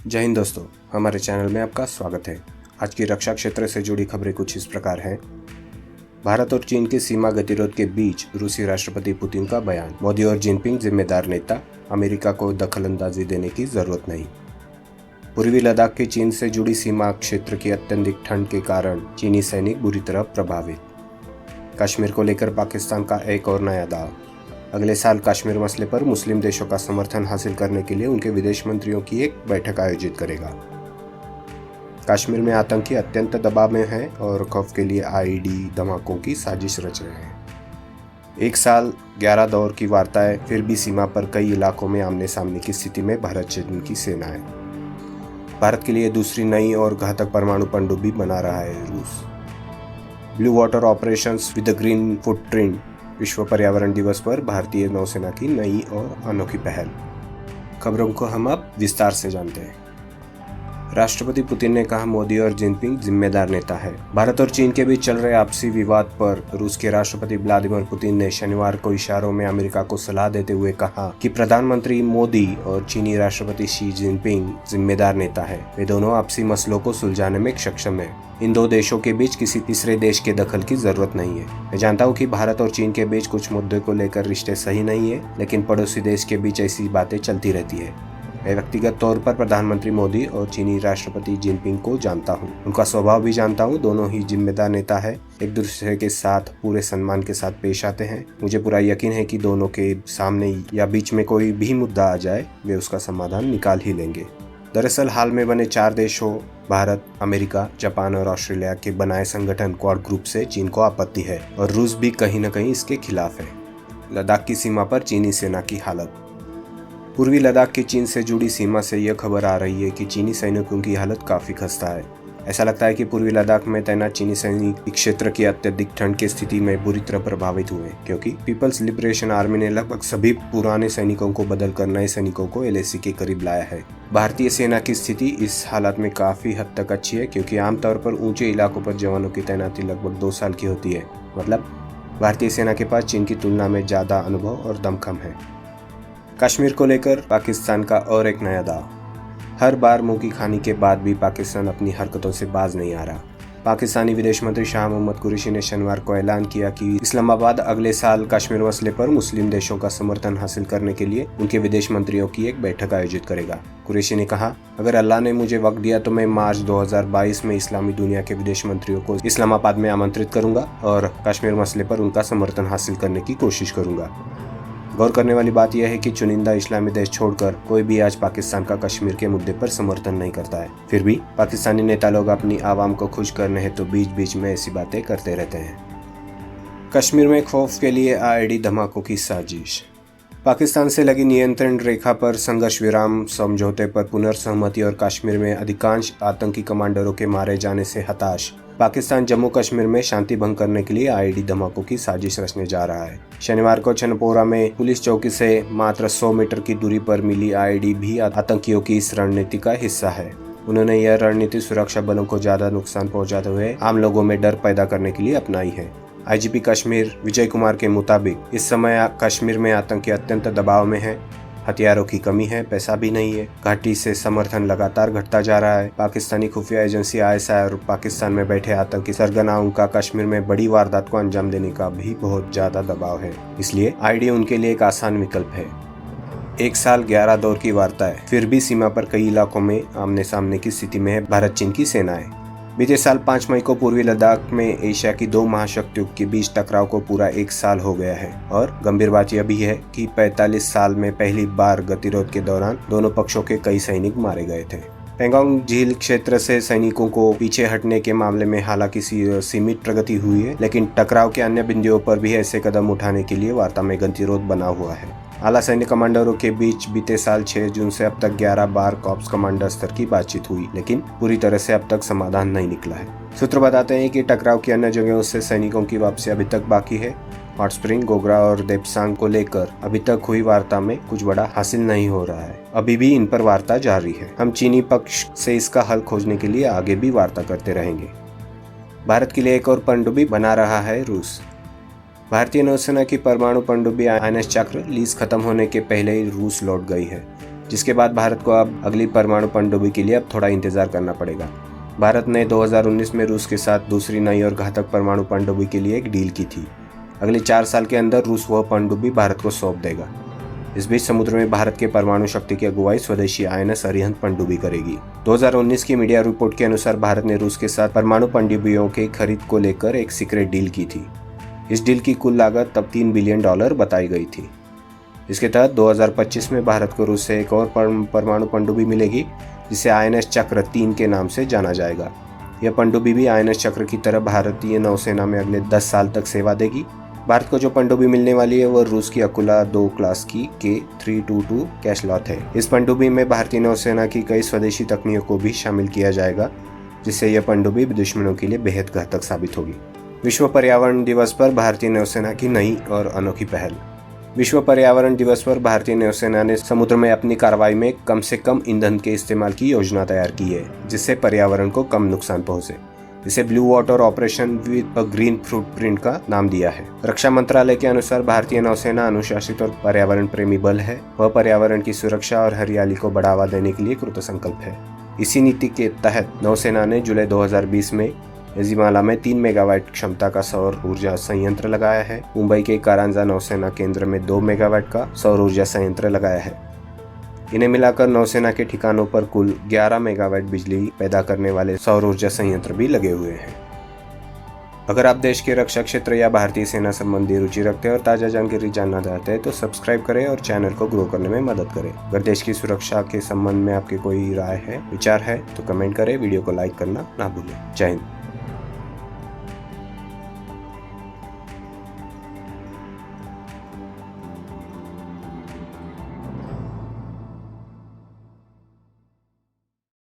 जय हिंद दोस्तों, हमारे चैनल में आपका स्वागत है। आज की रक्षा क्षेत्र से जुड़ी खबरें कुछ इस प्रकार हैं। भारत और चीन के सीमा गतिरोध के बीच रूसी राष्ट्रपति पुतिन का बयान। मोदी और जिनपिंग जिम्मेदार नेता, अमेरिका को दखलंदाजी देने की जरूरत नहीं। पूर्वी लद्दाख की चीन से जुड़ी सीमा क्षेत्र की अत्यधिक ठंड के कारण चीनी सैनिक बुरी तरह प्रभावित। कश्मीर को लेकर पाकिस्तान का एक और नया दाव। अगले साल कश्मीर मसले पर मुस्लिम देशों का समर्थन हासिल करने के लिए उनके विदेश मंत्रियों की एक बैठक आयोजित करेगा। कश्मीर में आतंकी अत्यंत दबाव में हैं और खौफ के लिए आईडी धमाकों की साजिश रच रहे हैं। एक साल 11 दौर की वार्ताएं, फिर भी सीमा पर कई इलाकों में आमने सामने की स्थिति में भारत चीन की सेनाएं। भारत के लिए दूसरी नई और घातक परमाणु पनडुब्बी बना रहा है रूस। Blue water operations with the green footprint. विश्व पर्यावरण दिवस पर भारतीय नौसेना की नई और अनोखी पहल। खबरों को हम अब विस्तार से जानते हैं। राष्ट्रपति पुतिन ने कहा, मोदी और जिनपिंग जिम्मेदार नेता है। भारत और चीन के बीच चल रहे आपसी विवाद पर रूस के राष्ट्रपति व्लादिमीर पुतिन ने शनिवार को इशारों में अमेरिका को सलाह देते हुए कहा कि प्रधानमंत्री मोदी और चीनी राष्ट्रपति शी जिनपिंग जिम्मेदार नेता है। वे दोनों आपसी मसलों को सुलझाने में सक्षम है। इन दो देशों के बीच किसी तीसरे देश के दखल की जरूरत नहीं है। मैं जानता हूँ कि भारत और चीन के बीच कुछ मुद्दों को लेकर रिश्ते सही नहीं है, लेकिन पड़ोसी देश के बीच ऐसी बातें चलती रहती है। मैं व्यक्तिगत तौर पर प्रधानमंत्री मोदी और चीनी राष्ट्रपति जिनपिंग को जानता हूँ, उनका स्वभाव भी जानता हूँ। दोनों ही जिम्मेदार नेता है, एक दूसरे के साथ पूरे सम्मान के साथ पेश आते हैं। मुझे पूरा यकीन है कि दोनों के सामने या बीच में कोई भी मुद्दा आ जाए, वे उसका समाधान निकाल ही लेंगे। दरअसल हाल में बने 4 देशों भारत, अमेरिका, जापान और ऑस्ट्रेलिया के बनाए संगठन क्वाड ग्रुप से चीन को आपत्ति है और रूस भी कहीं न कहीं इसके खिलाफ है। लद्दाख की सीमा पर चीनी सेना की हालत। पूर्वी लद्दाख की चीन से जुड़ी सीमा से यह खबर आ रही है कि चीनी सैनिकों की हालत काफी खस्ता है। ऐसा लगता है कि पूर्वी लद्दाख में तैनात चीनी सैनिक क्षेत्र की अत्यधिक ठंड की स्थिति में बुरी तरह प्रभावित हुए, क्योंकि पीपल्स लिबरेशन आर्मी ने लगभग सभी पुराने सैनिकों को बदलकर नए सैनिकों को एलएसी के करीब लाया है। भारतीय सेना की स्थिति इस हालत में काफी हद तक अच्छी है, क्योंकि आमतौर पर ऊंचे इलाकों पर जवानों की तैनाती लगभग 2 साल की होती है। मतलब भारतीय सेना के पास चीन की तुलना में ज्यादा अनुभव और दमखम है। कश्मीर को लेकर पाकिस्तान का और एक नया दाव। हर बार मुंह की खानी के बाद भी पाकिस्तान अपनी हरकतों से बाज नहीं आ रहा। पाकिस्तानी विदेश मंत्री शाह मोहम्मद कुरैशी ने शनिवार को ऐलान किया कि इस्लामाबाद अगले साल कश्मीर मसले पर मुस्लिम देशों का समर्थन हासिल करने के लिए उनके विदेश मंत्रियों की एक बैठक आयोजित करेगा। कुरैशी ने कहा, अगर अल्लाह ने मुझे वक्त दिया तो मैं मार्च 2022 में इस्लामी दुनिया के विदेश मंत्रियों को इस्लामाबाद में आमंत्रित करूंगा और कश्मीर मसले पर उनका समर्थन हासिल करने की कोशिश करूंगा। गौर करने वाली बात यह है कि चुनिंदा इस्लामी देश छोड़कर कोई भी आज पाकिस्तान का कश्मीर के मुद्दे पर समर्थन नहीं करता है। फिर भी पाकिस्तानी नेता लोग अपनी आवाम को खुश करने हेतु बीच बीच में ऐसी बातें करते रहते हैं। कश्मीर में खौफ के लिए आईडी धमाकों की साजिश। पाकिस्तान से लगी नियंत्रण रेखा पर संघर्ष विराम समझौते पर पुनर्सहमति और कश्मीर में अधिकांश आतंकी कमांडरों के मारे जाने से हताश पाकिस्तान जम्मू कश्मीर में शांति भंग करने के लिए आईडी धमाकों की साजिश रचने जा रहा है। शनिवार को छनपोरा में पुलिस चौकी से मात्र 100 मीटर की दूरी पर मिली आईडी भी आतंकियों की इस रणनीति का हिस्सा है। उन्होंने यह रणनीति सुरक्षा बलों को ज्यादा नुकसान पहुंचाते हुए आम लोगों में डर पैदा करने के लिए अपनाई है। आईजीपी कश्मीर विजय कुमार के मुताबिक इस समय कश्मीर में आतंकी अत्यंत दबाव में है। हथियारों की कमी है, पैसा भी नहीं है। घाटी से समर्थन लगातार घटता जा रहा है। पाकिस्तानी खुफिया एजेंसी आईएसआई और पाकिस्तान में बैठे आतंकी सरगनाओं का कश्मीर में बड़ी वारदात को अंजाम देने का भी बहुत ज्यादा दबाव है, इसलिए आईडी उनके लिए एक आसान विकल्प है। एक साल 11 दौर की वार्ता है, फिर भी सीमा पर कई इलाकों में आमने सामने की स्थिति में है भारत चीन की सेनाएं। बीते साल 5 मई को पूर्वी लद्दाख में एशिया की 2 महाशक्तियों के बीच टकराव को पूरा 1 साल हो गया है और गंभीर बात यह भी है कि 45 साल में पहली बार गतिरोध के दौरान दोनों पक्षों के कई सैनिक मारे गए थे। पेंगोंग झील क्षेत्र से सैनिकों को पीछे हटने के मामले में हालांकि सीमित प्रगति हुई है, लेकिन टकराव के अन्य बिंदुओं पर भी ऐसे कदम उठाने के लिए वार्ता में गतिरोध बना हुआ है। आला सैन्य कमांडरों के बीच बीते साल 6 जून से अब तक 11 बार कॉर्प्स कमांडर स्तर की बातचीत हुई, लेकिन पूरी तरह से अब तक समाधान नहीं निकला है। सूत्र बताते हैं कि टकराव की अन्य जगहों से सैनिकों की वापसी अभी तक बाकी है। हॉट स्प्रिंग, गोगरा और देपसांग को लेकर अभी तक हुई वार्ता में कुछ बड़ा हासिल नहीं हो रहा है। अभी भी इन पर वार्ता जारी है। हम चीनी पक्ष से इसका हल खोजने के लिए आगे भी वार्ता करते रहेंगे। भारत के लिए एक और पनडुब्बी बना रहा है रूस। भारतीय नौसेना की परमाणु पनडुब्बी आईएनएस चक्र लीज खत्म होने के पहले ही रूस लौट गई है। जिसके बाद भारत को अब अगली परमाणु पनडुब्बी के लिए अब थोड़ा इंतजार करना पड़ेगा। भारत ने 2019 में रूस के साथ दूसरी नई और घातक परमाणु पनडुब्बी के लिए एक डील की थी। अगले 4 साल के अंदर रूस वह पनडुब्बी भारत को सौंप देगा। इस बीच समुद्र में भारत के परमाणु शक्ति की अगुवाई स्वदेशी INS अरिहंत पनडुब्बी करेगी। 2019 की मीडिया रिपोर्ट के अनुसार भारत ने रूस के साथ परमाणु पनडुब्बियों की खरीद को लेकर एक सीक्रेट डील की थी। इस डील की कुल लागत तब $3 बिलियन बताई गई थी। इसके तहत 2025 में भारत को रूस से एक और परमाणु पनडुब्बी मिलेगी, जिसे INS चक्र 3 के नाम से जाना जाएगा। यह पनडुब्बी भी INS चक्र की तरह भारतीय नौसेना में अगले 10 साल तक सेवा देगी। भारत को जो पनडुब्बी मिलने वाली है वह रूस की अकुला 2 क्लास की K322 कैशलॉथ है। इस पनडुब्बी में भारतीय नौसेना की कई स्वदेशी तकनीकों को भी शामिल किया जाएगा, जिससे यह पनडुब्बी दुश्मनों के लिए बेहद घातक साबित होगी। विश्व पर्यावरण दिवस पर भारतीय नौसेना की नई और अनोखी पहल। विश्व पर्यावरण दिवस पर भारतीय नौसेना ने समुद्र में अपनी कार्रवाई में कम से कम ईंधन के इस्तेमाल की योजना तैयार की है, जिससे पर्यावरण को कम नुकसान पहुंचे। इसे blue water operation with a green footprint का नाम दिया है। रक्षा मंत्रालय के अनुसार भारतीय नौसेना अनुशासित और पर्यावरण प्रेमी बल है। वह पर्यावरण की सुरक्षा और हरियाली को बढ़ावा देने के लिए कृतसंकल्प है। इसी नीति के तहत नौसेना ने जुलाई 2020 में एजिमाला में 3 मेगावाट क्षमता का सौर ऊर्जा संयंत्र लगाया है। मुंबई के कारंजा नौसेना केंद्र में 2 मेगावाट का सौर ऊर्जा संयंत्र लगाया है। इन्हें मिलाकर नौसेना के ठिकानों पर कुल 11 मेगावाट बिजली पैदा करने वाले सौर ऊर्जा संयंत्र भी लगे हुए हैं। अगर आप देश के रक्षा क्षेत्र या भारतीय सेना संबंधी रुचि रखते हैं और ताज़ा जानकारी जानना चाहते हैं तो सब्सक्राइब करें और चैनल को ग्रो करने में मदद करें। अगर देश की सुरक्षा के संबंध में आपकी कोई राय है, विचार है तो कमेंट करें। वीडियो को लाइक करना ना भूलें। जय हिंद।